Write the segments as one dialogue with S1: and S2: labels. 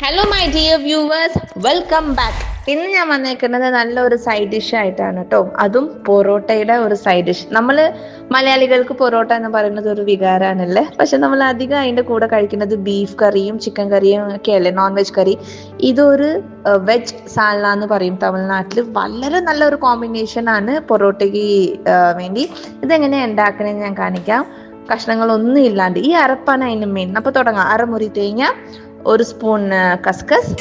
S1: Hello my dear viewers, welcome back. ഇന്ന് ഞാൻ വന്നേക്കുന്നത് നല്ലൊരു സൈഡ് ഡിഷ് ആയിട്ടാണ് കേട്ടോ. അതും പൊറോട്ടയുടെ ഒരു സൈഡ് ഡിഷ്. നമ്മൾ മലയാളികൾക്ക് പൊറോട്ട എന്ന് പറയുന്നത് ഒരു വികാരമാണല്ലേ. പക്ഷെ നമ്മൾ അധികം അതിൻ്റെ കൂടെ കഴിക്കുന്നത് ബീഫ് കറിയും ചിക്കൻ കറിയും ഒക്കെ അല്ലേ, നോൺ വെജ് കറി. ഇതൊരു വെജ് സാലന എന്ന് പറയും തമിഴ്നാട്ടിൽ. വളരെ നല്ലൊരു കോമ്പിനേഷൻ ആണ് പൊറോട്ടയ്ക്ക് വേണ്ടി. ഇതെങ്ങനെയാണ് ഉണ്ടാക്കണമെന്ന് ഞാൻ കാണിക്കാം. കഷ്ണങ്ങളൊന്നും ഇല്ലാണ്ട് ഈ അരപ്പാണ് അതിന് മെയിൻ. അപ്പോൾ തുടങ്ങാം. അരമുറി തേങ്ങ, ഒരു സ്പൂൺ കസ്കസ്,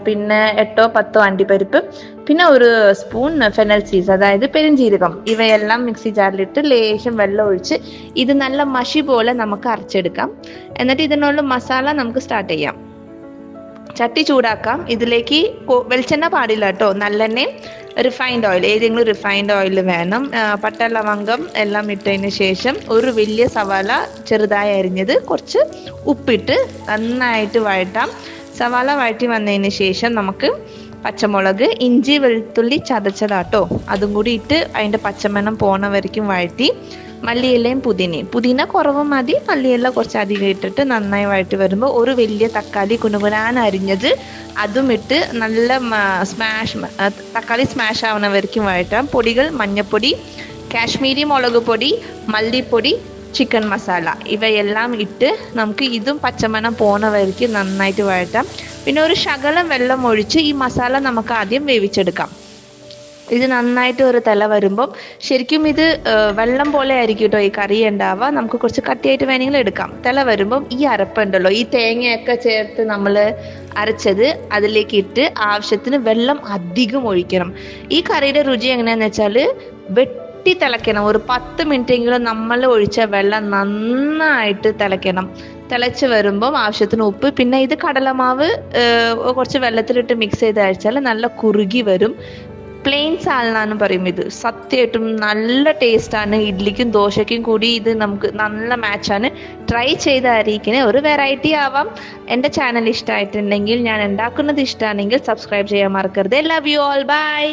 S1: പിന്നെ 8-10 അണ്ടിപ്പരിപ്പ്, പിന്നെ ഒരു സ്പൂൺ ഫെനൽ സീഡ്സ്, അതായത് പെരുംജീരകം. ഇവയെല്ലാം മിക്സി ജാറിലിട്ട് ലേശം വെള്ളം ഒഴിച്ച് ഇത് നല്ല മഷി പോലെ നമുക്ക് അരച്ചെടുക്കാം. എന്നിട്ട് ഇതിനുള്ള മസാല നമുക്ക് സ്റ്റാർട്ട് ചെയ്യാം. ചട്ടി ചൂടാക്കാം. ഇതിലേക്ക് വെളിച്ചെണ്ണ പാടില്ല കേട്ടോ, നല്ലെണ്ണയും റിഫൈൻഡ് ഓയിൽ, ഏതെങ്കിലും റിഫൈൻഡ് ഓയിൽ വേണം. പട്ട ലവംഗം എല്ലാം ഇട്ടതിന് ശേഷം ഒരു വലിയ സവാള ചെറുതായി അരിഞ്ഞത്, കുറച്ച് ഉപ്പിട്ട് നന്നായിട്ട് വഴറ്റാം. സവാള വഴറ്റി വന്നതിന് ശേഷം നമുക്ക് പച്ചമുളക്, ഇഞ്ചി വെളുത്തുള്ളി ചതച്ചതാട്ടോ, അതും കൂടി ഇട്ട് അതിൻ്റെ പച്ചമണം പോണ വരയ്ക്കും വഴറ്റി മല്ലിയിലയും പുതിന കുറവ് മതി, മല്ലിയില കുറച്ച് അധികം ഇട്ടിട്ട് നന്നായി വഴറ്റി വരുമ്പോൾ ഒരു വലിയ തക്കാളി കുനുകുനാൻ അരിഞ്ഞത് അതും ഇട്ട് നല്ല തക്കാളി സ്മാഷ് ആവുന്നവരേക്കും വഴറ്റാം. പൊടികൾ മഞ്ഞൾപ്പൊടി, കാശ്മീരി മുളക് പൊടി, മല്ലിപ്പൊടി, ചിക്കൻ മസാല ഇവയെല്ലാം ഇട്ട് നമുക്ക് ഇതും പച്ചമണം പോണവരേക്ക് നന്നായിട്ട് വഴറ്റാം. പിന്നെ ഒരു ശകലം വെള്ളം ഒഴിച്ച് ഈ മസാല നമുക്ക് ആദ്യം വേവിച്ചെടുക്കാം. ഇത് നന്നായിട്ട് ഒരു തിള വരുമ്പം ശരിക്കും ഇത് വെള്ളം പോലെ ആയിരിക്കും കേട്ടോ ഈ കറി ഉണ്ടാവുക. നമുക്ക് കുറച്ച് കട്ടിയായിട്ട് വേണമെങ്കിൽ എടുക്കാം. തിള വരുമ്പം ഈ അരപ്പുണ്ടല്ലോ, ഈ തേങ്ങയൊക്കെ ചേർത്ത് നമ്മൾ അരച്ചത് അതിലേക്ക് ഇട്ട് ആവശ്യത്തിന് വെള്ളം അധികം ഒഴിക്കണം. ഈ കറിയുടെ രുചി എങ്ങനെയാണെന്ന് വെച്ചാൽ വെട്ടി തിളയ്ക്കണം. ഒരു 10 മിനിറ്റെങ്കിലും നമ്മൾ ഒഴിച്ച വെള്ളം നന്നായിട്ട് തിളയ്ക്കണം. തിളച്ച് വരുമ്പം ആവശ്യത്തിന് ഉപ്പ്, പിന്നെ ഇത് കടലമാവ് കുറച്ച് വെള്ളത്തിലിട്ട് മിക്സ് ചെയ്ത് അയച്ചാൽ നല്ല കുറുകി വരും. പ്ലെയിൻ സാലന എന്ന് പറയും. ഇത് സത്യമായിട്ടും നല്ല ടേസ്റ്റാണ്. ഇഡ്ലിക്കും ദോശയ്ക്കും കൂടി ഇത് നമുക്ക് നല്ല മാച്ചാണ്. ട്രൈ ചെയ്ത് അറിയിക്കുന്ന ഒരു വെറൈറ്റി ആവാം. എൻ്റെ ചാനൽ ഇഷ്ടമായിട്ടുണ്ടെങ്കിൽ, ഞാൻ ഉണ്ടാക്കുന്നത് ഇഷ്ടമാണെങ്കിൽ സബ്സ്ക്രൈബ് ചെയ്യാൻ മറക്കരുത്. Love you all, by.